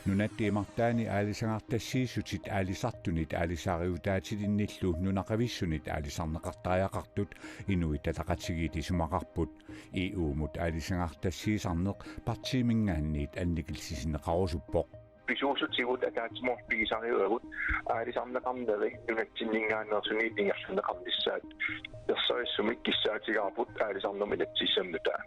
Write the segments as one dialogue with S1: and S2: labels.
S1: Nunattiimartaani aalisangartassiisutit aalisartunit aalisariutaatillinnillu nunaqavissunit aalisarneqartariaqartut inuit ataqatigiit isumaqarput EU-mut aalisangartassiisarneq partiimingaanniit annikilsisineqarusuppoq
S2: Pisuusutigut ataatsimor pigisariuagut aalisarneqarneri nunatsinningaannersuniit ingerluneqarnissaat terserissumik kissaatigaarput aalisarnerminatsissamnutaa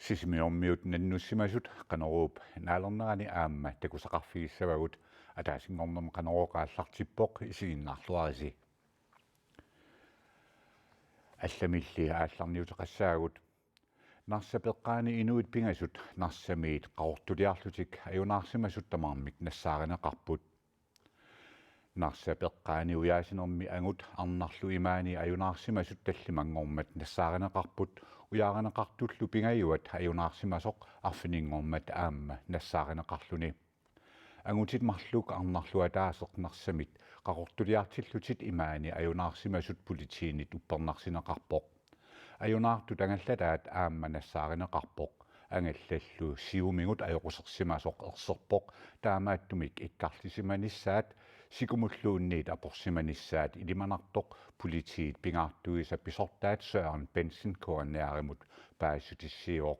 S1: Sisimiormiut nannussimasut qaneruup naalernerani aamma takusaqarfiissavagut ataasingornerma qaneruoqaallartippoq isiginnaarluarisi алламилли аалларниутеқассаагут нарсапеққаани инуит пингасут нарсамиит қаортулиарлутик аюнаарсимасут тамаармик нассааринеқарпут нарсапеққаани уяасинерми агут арнарлу имаани аюнаарсимасут таллимангормат нассааринеқарпут уяаранеқартуллу пингаюат аюнаарсимасоқ арфинингормат аамма нассааринеқарлуни агутит марлук арнарлуатаасеқ нарсамит қақортулиартиллутит имаани аюнаарсимасут политиинит уппернарсинеқарпоқ аюнаарту тангаллатаат аамма нассааринеқарпоқ ангаллаллу сиумигут ajоқусерсимасоқ ерсерпоқ таамааттумик иккарлисиманissaат сикумуллуунниит апорсиманissaат илиманартоқ политиит пингаартуиса писортаат Søren Bensen коанниаримут паассутиссиоқ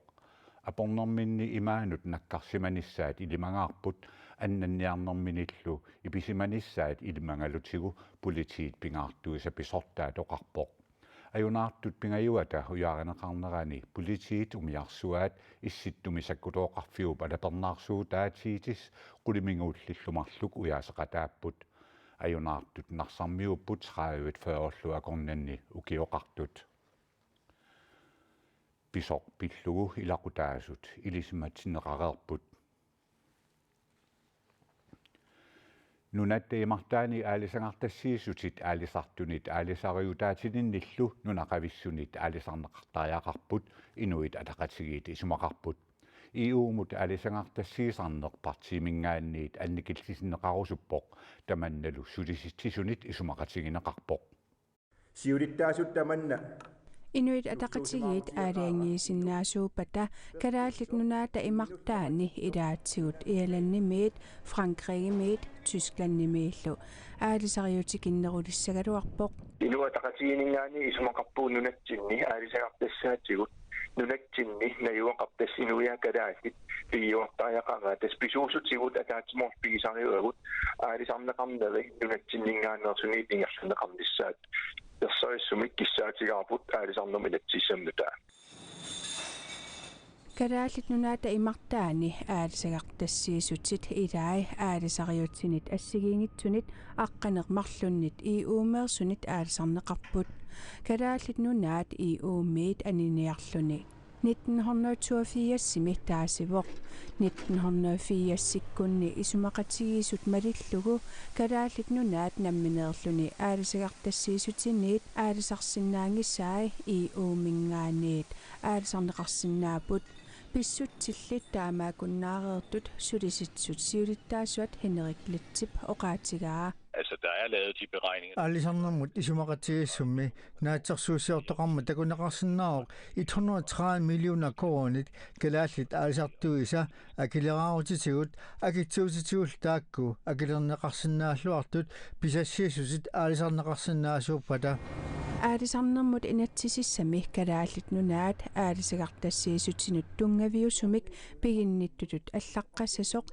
S1: апорнэрминни имаанут наккарсиманissaat илимангаарпут аннанниарнэрминиллу иписиманissaat илимангалутигу политиит пингаартуиса писортаат оқарпоқ аюнаартут пингаюата уяаринеқарнерани политиит умиарсуаат исситтумисаккутооқарфиуп алапернаарсуутаатиитис қулимингууллиллумарлук уяасеқатааппут аюнаартут нарсармиуппут 30-40 акорнанни укиоқартут писоқ пиллугу илақутаасут илисиматсинеқарерпут нунаттаимартаани аалисангартассиисутит аалисартунит аалисариутаатилинниллу нунақависсунит аалисарнеқартариақарпут инуит атақатигиит исумақарпут EU-мут аалисангартассиисарнеқ партиимингаанниит анникилсисинеқарусуппоқ таманналу сулиситтисунит исумақатигинеқарпоқ
S3: сиулиттаасут таманна
S4: Inuit ataqatigiit aaliangiisinnaasuupata kalaаллит нунаата имартаани илаатсигут иаланнимиит Франкригимиит Тysklannimiillu аалисариутикиннерулиссагалуарпоқ
S2: Inuataqatiginingaani isumaqarpuu nunatsinni aalisaqartassaatigut nunatsinni nayuaqartas inuiakalaassit pigiuartariaqaraa taspisuusutigut ataatsimor pigisariuagut aalisarneqarneri nunatsinningaannersuniit ingerluneqarnissaat terserissumik kissaatigaarput aalisarnerminatsissamnutaa
S4: Kalaаллит нунаата имартаани аалисагартассиисутит илаи аалисариутсинит ассигиингитсунит аққанермарлуннит EU-мерсунит аалисарнеқарпут калааллит нунаат EU-миит аниниарлуни 1982 симиттаасивоқ 1984 сиккунни исумақатигиисут малиллугу калааллит нунаат намминеерлуни аалисагартассиисутинниит аалисарсиннаангиссаи EU-мингаанниит аалисарнеқарсинаапут писсутсиллит таамаакуннаареертут сулиситсут сиулиттаасуат хенериклитсип оқаатигаа
S5: Altså, der er lavet de beregninger.
S6: Allisarnermut isumaqatigisummi naatsersuusiortoqarma takunaqarsinnaaq 130 millioner kroonit kalaallit aalisartuisa akileraarutitigut akitsuusitigut taakku akilerneqarsinnaalluartut pisassiisusit aalisarneqarsinnaasuuppata
S4: аалисарнэрмут инатсисиссами калааллит нунаат аалисагартассиисутсинут тунгаviusumik пигинниттутут аллаққассасоқ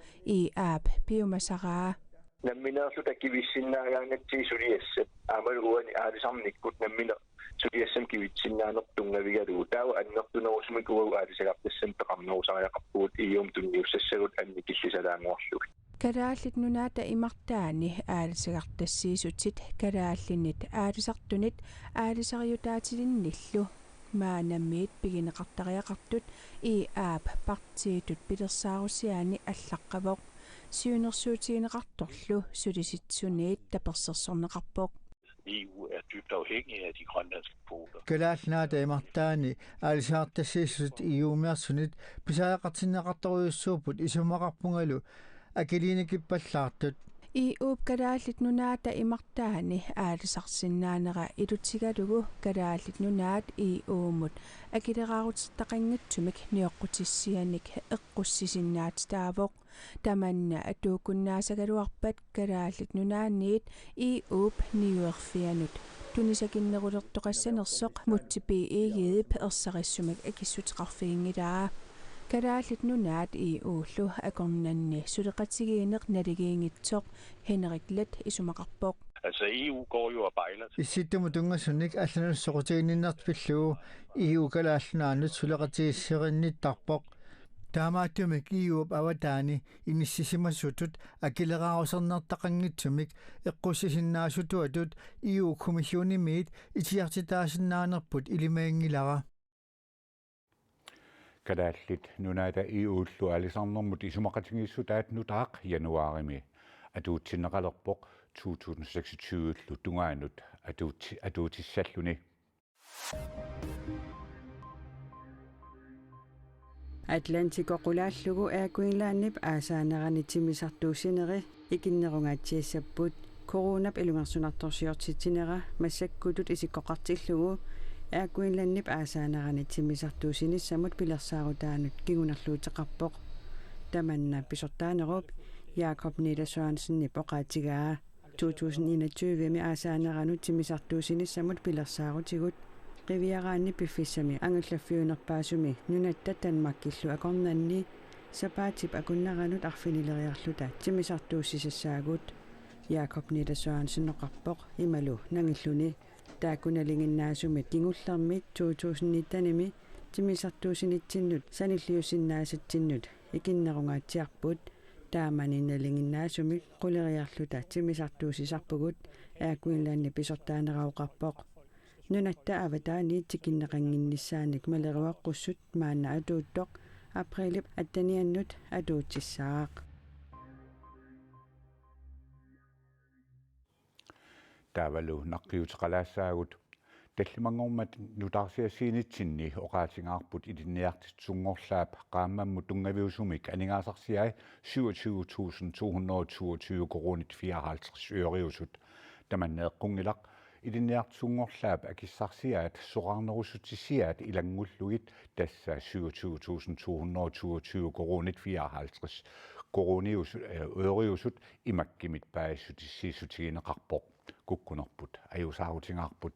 S4: аап пиумасараа
S2: намминеерлу таккивиссиннаагаанатсиисулиассат аамалуани аалисарниккут намминер сулиассам кивитсиннаанертунгавигалуу таава аннертунерусмикугу аалисагартассам пеқарнерусариақарпуут июм тунниуссассагут анникиллисалаангуарлуг
S4: калааллит нунаата имартаани аалисагартассиисутит калааллинит аалисартунит аалисариутаатилинниллу маанаммиит пигинеқартариақартут аап партиитут пилерсаарусиаани аллаққавоқ сиунерсуутигинеқарторлу сулиситсуниит таперсерсорнеқарпоқ
S5: EU er dybt afhængig af de grønlandske kvoter.
S6: Kalaallnaata imartaani aalisaartassiissut EU-mersunit pisaaqartinneqartoruissuuput isumaqarpungalu akiliinikippallaartut
S4: I uupkadaallit nunaata imartaani aalisarsinnaanera ilutigalugu kadaallit nunaat I uumut akileraarutistaqanngitsumik nioqqutissianik eqqussisinnaat taavoq tamanna atuukunnaasagaluarpat kadaallit nunaanniit I uup niuerfianut tunisakinnerulertoqassanersoq mutsipi iigiip ersarissumak akissutiqarfiingilaa kadaallit nunaat I uullu akornanni suleqatigiineq naligiingitsoq Henrik Let isumaqarpoq
S5: Altså EU går jo og bejler til.
S6: Issittumu tungassunik алланерсоқутигиннартпиллуу EU калааллунаанут сулеқатигиссеринниттарпоқ таамааттумик EU аватаани иниссисимассутут акилераарусернертақангитсумик эққуссисиннаасутуатут EU комиссионимиит итиартитаасиннаанерпут илимаингилара
S1: kadaallit nunaata iuullu alisarnermut isumaqatingiissutaat nutaaq januarimi atuutsinneqalerpoq 2026 tungaanut atuutissalluni
S7: Atlantico qulaallugu aakuinlaannip aasaanерани тимисартуусинери икиннерунгаатсиассаппут коронап илунгарсунарторсиортитсинера массаккутут исиккоқартиллугу aakuinlaannip aasaanерани тимисартуусиниссамут пилерсаарутаанут кигунерлуутеқарпоқ таманна писортаанеруп Jakob Nedersørensen поqaatigaa 2021 aasaanеранут тимисартуусиниссамут пилерсаарутигут qiviaraanni piffissami angallafiunerpaasumi nunatta tanmakkillu akornanni sapaatip akunnaranut arfinileriarluta timisartuussisaagut Jakob Nedersørensen noqarpoq imalu nangilluni taakunalinginnaasumit kingullermit 2019-nimi timisartuusinittinnut sanilliusinnaasattinnut ikinnerungaatiarput taamaninnalinginnaasumik quleriarluta timisartuusisarpugut aakuinlaanni pisortaanerauqarpoq nunatta avataani tikinneqanginnissaanik maleruaqqussut maanna atuuttoq aprilip attaniannut atuutissaaq
S1: taavalu naqqiuteqalaassaagut tallimangormat nutaarsiassiinitsinni oqaatingaarput ilinniartitsungorlaap qaamammu tungaviusumik aningaasarsiai 27222 koronit 54 øriusut tamanneeqqungilaq ilinniartsungorlaap akissarsiaat soqarnerussutisiaat ilangullugit tassa 27222 koronit 54 koronius øriusut imakkimit paissutissiisutigineqarpoq kukkunerput ajusaarutingaarput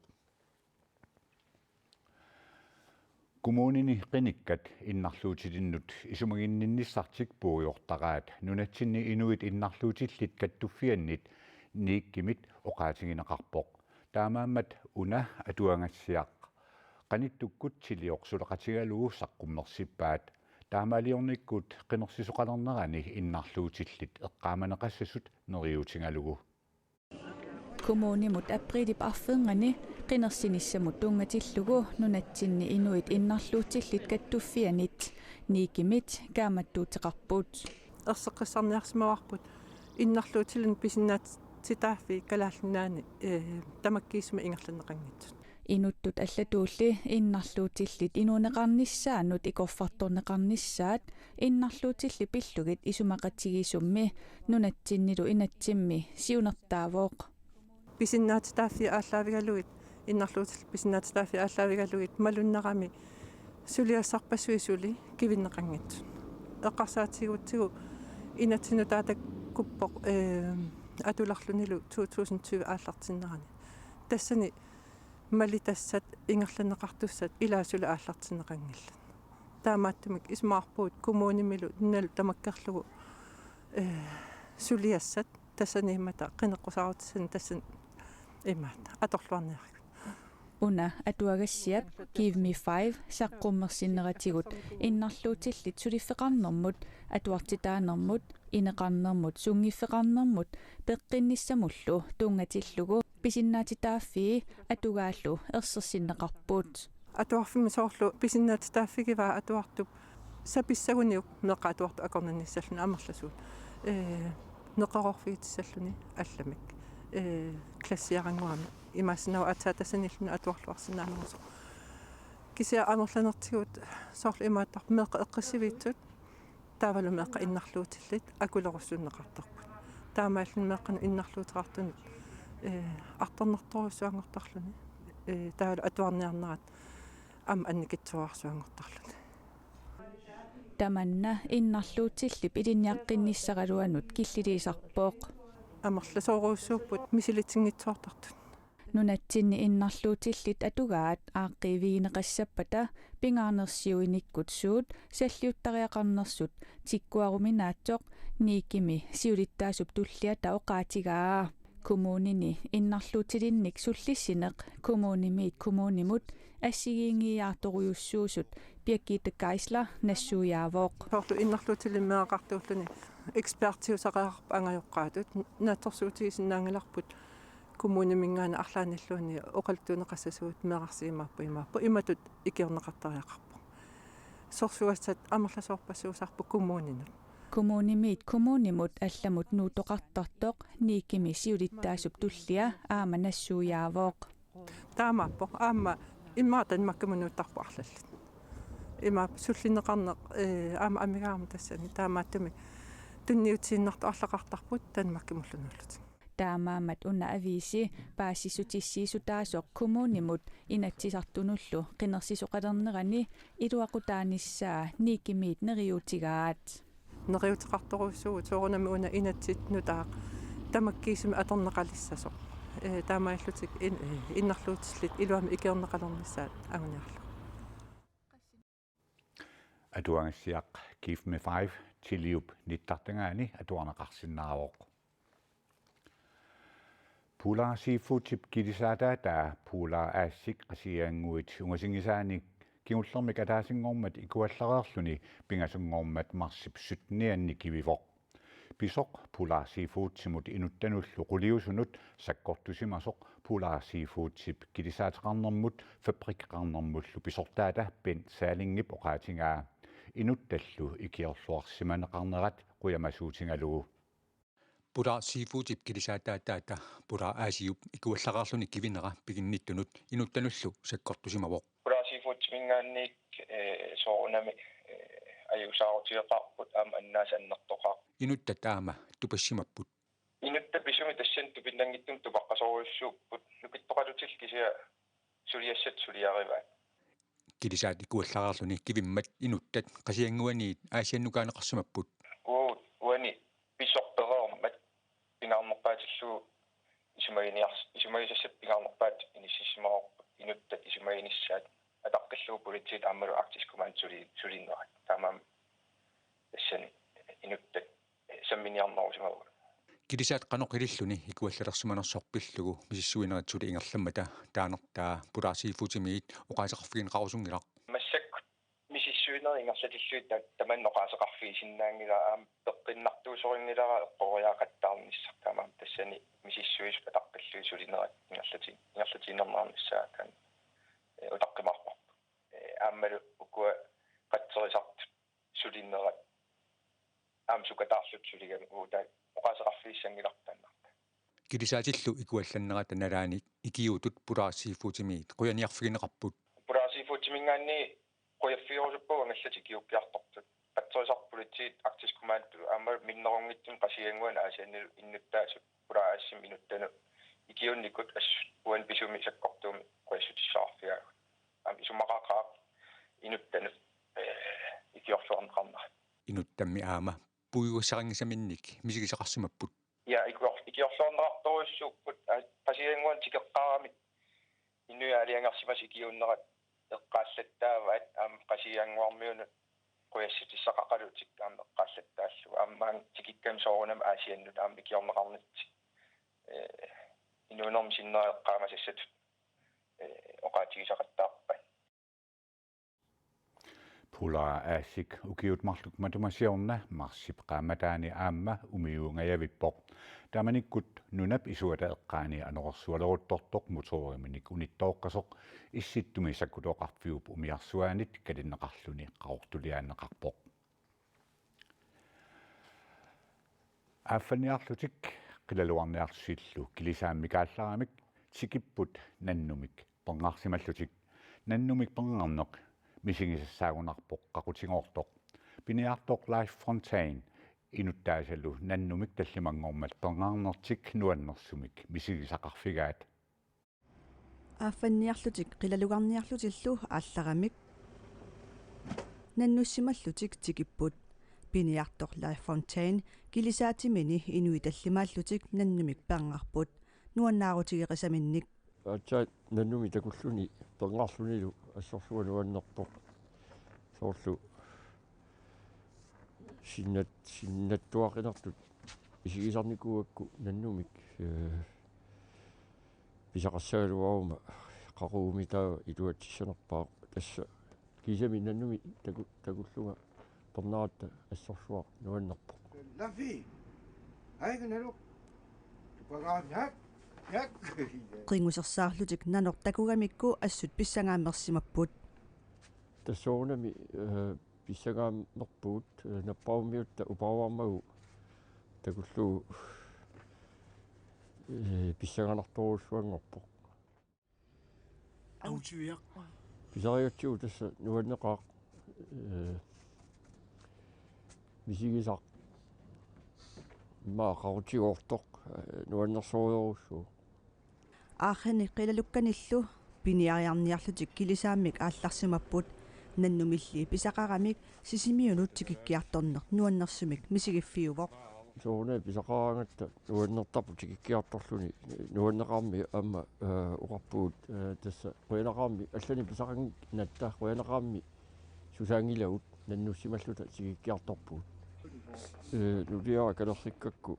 S1: kommunini qinikkat innarluutilinnut isumaginnissartik puujortaqaat nunatsinni inuit innarluutillit kattuffiannit niikkimit oqaatigineqarpoq taamaammat una atuangassiaq qanittukkut siliorsuleqatigalugu saqqummersippaat taamaaliornikkut qinersisoqalernerani innarluutillit eqqaamaneqassasut neriutigalugu
S8: kommunimut aprilip arfeengani qinersinissamut tungatillugu nunatsinni inuit innarluutillit kattuffianit niikimit kaamattuuteqarput
S9: erseqqissarniarsimaarput innarluutilun pisinnaat sitaafi kalaallunaani tamakkiisuma ingerlanneqanngitsu
S8: inuttut allatuulli innarluutillit inuneqarnissaanut ikorfartorneqarnissaat innarluutilli pillugit isumaqatigisummi nunatsinnilu inatsimmi siunertaavooq
S9: pisinnaatitaafi ааllaavigaluit innarluutil pisinnaatitaafi ааllaavigaluit malunnerami suliassarpassuisuli kivinneqanngitsu eqqarsaatigutsigu inatsinutaatak kuppoq atularlunilu 2020 aallartinnerani tassani malitassat ingerlanneqartussat ilaasula aallartinneqangilla taamaattumik ismaarpuut kommunimilu nal tamakkerlugu suliassat tassaniimmata qineqqusaarutissan tassan imaat atorluarniargut
S8: una atuagassiap give me 5 saqqummersinneratigut innarluutillit suliffeqarnermut atuartitaanermut ineqarnermut sungiffeqarnermut peqqinnissamullu tungatillugu pisinnaatitaaffii atugaallu ersersinneqarput
S9: atuarfimi soorlu pisinnaatitaaffigivaa atuartup sapissaguniuk meqqaatuartu akornannissalluna amerlasuut neqarorfiitissalluni allamik klassiaranguami imaasinau ataatasanilluna atuarluarsinnaanерсо kisia amerlanertigut soorlu imaattar meqqa eqqissivitsut taavalu meqqa innarluutillit akulerussunneqartarput таамааллимеэккана иннарлуутеқартуни арторнэрторуссуангортарлуни таала атуарниарнерат ам анникитсуарсуангортарлуни
S8: таманна иннарлуутиллип илинниаққинниссаралуанут киллилисарпооқ
S9: амерласооруussууппут мисилитсингитсуартартут
S8: нунатсинни иннарлуутиллит атугаат ааққивиинеқассаппата пингаарнерсиуиниккут суут саллиуттариақарнерсут тиккуаруминаатсоқ никими сиулиттаасуп туллиата оқаатигаа коммунини иннарлуутилинник суллиссинеқ коммунимут ассигиингиаарторуйуссуусут пиаккиитаккаисла нассуяавооқ
S9: хорлу иннарлуутилиммеэқартууллуни экспертиусақарпа ангайоққаатут наатторсуутигисиннаангиларпут коммунимингаана арлааниллуuni оқалтуунеқассасуут меқарсиимааппу имааппу иматут икиорнеқартариақарпу сорсуассат амерласоорпассуусарпу коммунинут
S8: коммунимут алламут нуутоқартартоқ никими сиулиттаасуп туллиа аама нассуяавооқ
S9: таамааппо аама имаатан маккамунуuттарпу арлаллут имаап суллинеқарнеқ аама амигаарма тассани таамааттами тунниутсииннарту арлақартарпут тан маккамуллунуллут
S8: таамаамат уна ависи паасисутиссиисутаасоқ коммунимут инатсисартунуллу қинерсисоқалернерани илуақутааниссаа никимиит нериутигаат
S9: нериутеқарторуссуу соорунами уна инатситнутаа тамаккиисими аторнеқалиссасоқ таамааллутик иннарлуутиллит илуами икиорнеқалерниссаат агуниарлу
S1: атуангассиақ Give Me 5 тилиуп ниттартангаани атуарнеқарсиннаавоқ Pula seafood kidisata pula asik qasianguit ungasingisaanik kiullermik ataasingormat ikuallarerluni pingasungormat marsip sutnianni kivivoq pisoq pula seafood simut inuttanullu quliusunut sakkortusimasoq pula seafood sip kidisaateqarnermut fabrikqarnermullu pisortaata pen saalingip oqaatingaa inuttallu ikiorluarsimaneqarnerat quyamasuutingalugu
S10: Pura seafood kilisaataataata pura aasiup ikuallaqarluni kivinera piginnittunut inuttanullu sakkortusimavoq
S2: pura seafood mingaannik soorunami ayusaarutiaqarput aama annaasannertoqaq
S10: inuttataama tupassimapput
S2: inutta pisumi tassan tupinnangittum tupaqqasoruussuupput nukittoqalutil kisia suliassat suliarivaat
S10: kilisaat ikuallaqarluni kivimmat inuttat qasianguaniit aasiannukaaneqarsumapput
S2: uani pisorpereermat pingaarnerpaatillu isumagisassat pingaarnerpaat inississimaroq inuttat isumaginissaat атаққиллуу политит аамалу арктискумаан сулиннерат таамаам тассани инуттат самминиарнерусимагу
S10: килисаат каноқилиллуни икуаллалерсуманерсорпиллугу мисиссуинеритсули ингерламмата таанертаа пулаарсиифутимиит оқаасеқарфигин қарусунгилақ
S2: массак мисиссуинери ингерлатиллуит таманноқаасеқарфигисиннаангила аам пеққиннартуусорингилара эққориаақаттаарниссар таамаам тассани мисиссуис атаққиллуи сулинерат ингерлатинернаарниссаа таан утаққимарпа ааммалу укуа қатсерисарт сулиннерат аамсукатаарлут сулигам уута оқаасеқарфигиссангилартааннарта
S10: килисаатиллу икуалланнерата налааник икиутут пулаарсиифутимиит қуяниарфигинеқарпут
S2: пулаарсиифутимингаанни қуяффиорусуппуга наллати киуккиартортут қатсерисарпулитсиит арктискумаатту ааммалу миннерунгитсим қасиангуана аасианнилу иннуттаасут пулаассим инуттану икиунникут ас уан писуми саккортууми қуяссутиссаарфиаа ам исумақақаа инуттану икиорлуарнеқарнера
S10: инуттамми аама пуйуссарангисаминник мисигисақарсумаппут
S2: я икиорлуарнеқарторуссууппут пасиангуан тикеққарамит иннуяалиангерсимас икиуннерат эққаассаттааваат аам қасиангуармиуну қуяссутиссақақалутик аам эққаассаттааллу ааммаан тикиккам соорунам аасианнут аам икиорнеқарнитси инуунерм синнеэққаамасассат оқаатигисақаттаарпа
S1: Pula asik ukiut mahluk matumasiorna marsip qaamataani aamma umiuungajavippoq taamanikkut nunap isuata eqqaani anororsualeruttortoq motoriminik unittooqqasoq issittumi sakkutoqarfiup umiarsuaanit kalinneqarluni qaortuliaanneqarpoq aaffaniarlutik qilaluarniarsillu kilisaammikaalleramik tikipput nannumik pengarsimallutik nannumik pengarneq misingisaagunarpoq qaqutigoortoq piniartoq Life Fontaine Inuttaasallu nannumik tallimangormat perngаарnertik nuannersumik misigisaqarfigaat.
S11: Ааффанниарлутик қилалугарниарлутиллу аалларамик наннуссималлутик тикиппут пиниарторлаа фонтейн килисаатимини инуиталлимааллутик наннумик пеангарпут нуаннаарутигеқисаминник
S12: атсаат наннуми такуллуни пернгарлунилу ассорсуануаннерпоқ соорлу синнаттуақинартут исигисарникуакку наннумик писақассагалуарума qaruumitаа илуатсисанерпаа тасса кисами наннуми такуллуга пернаатта ассорсуа нуаннерпоқ
S3: Лафи айгнало пагаак як
S11: қингусерсаарлутик нанор такугамикку ассут писсангааммерсимаппут
S12: тассоорнами писсагааммерпуут наппаумиутта упаавармагу такуллугу писсаганарторуссуангорпоқ
S3: аутиуяқ
S12: писариутсуу тасса нуаннеқаақ мисигисақ маақарутигоортоқ нуаннерсориоруссуу
S11: аахани қилалукканиллу пиниариарниарлутик килисааммик аалларсимаппут наннумилли писақарамик сисимиунут тикиккиарторнер нуаннерсумик мисигиффиувоқ
S12: соорне писақараангатта нуаннертарпу тикиккиарторлуни нуаннеқарми амма уқарпуут тасса қуянеқарми аллани писақанги натта қуянеқарми сусаангилаут наннуссималлута тикиккиарторпуут нулиара калерсиккакку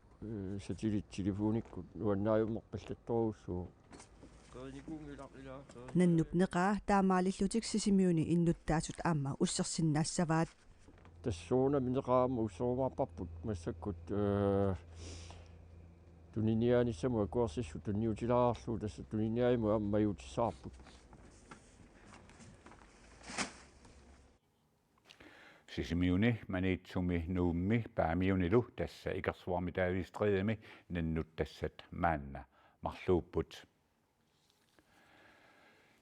S12: сателлит телефоникку нуаннааюммерпаллатторуссуу
S11: наннуп неқаа таамаалиллутик сисимиуни иннуттаасут аама уссерсиннаассаваат
S12: тассууна минеқаама уссоормаарпарпут массаккут тунинианиссаму акуарсиссу тунниутилаарлуу тасса туниниаиму аммаюутиссаарпут
S1: Sisimiuni manitsumi nuummi paamiunilu tassa ikarsuarmi taavistriimi nannut tassat maanna marluupput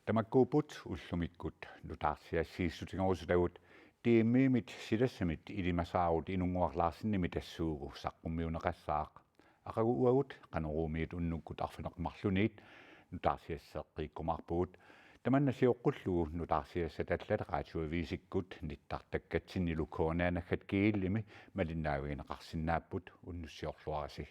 S1: tamakkuuput ullumikkut nutaarsiassiissutigorusulavut tiimmiimit silassamit ilimasaarut inunguarlaarsinnimi tassuugu saqqummiuneqassaaq aqaguuagut qanuruumiit unnukkut arfineqmarluniit nutaarsiasseeqqiikkumarpugut таманнасиоққуллугу нутаарсиассаталлата раатиуависиккут ниттартаккатсиннилу коонаанаахат кииллими малиннаавигинеқарсинааппут уннуссиорлуараси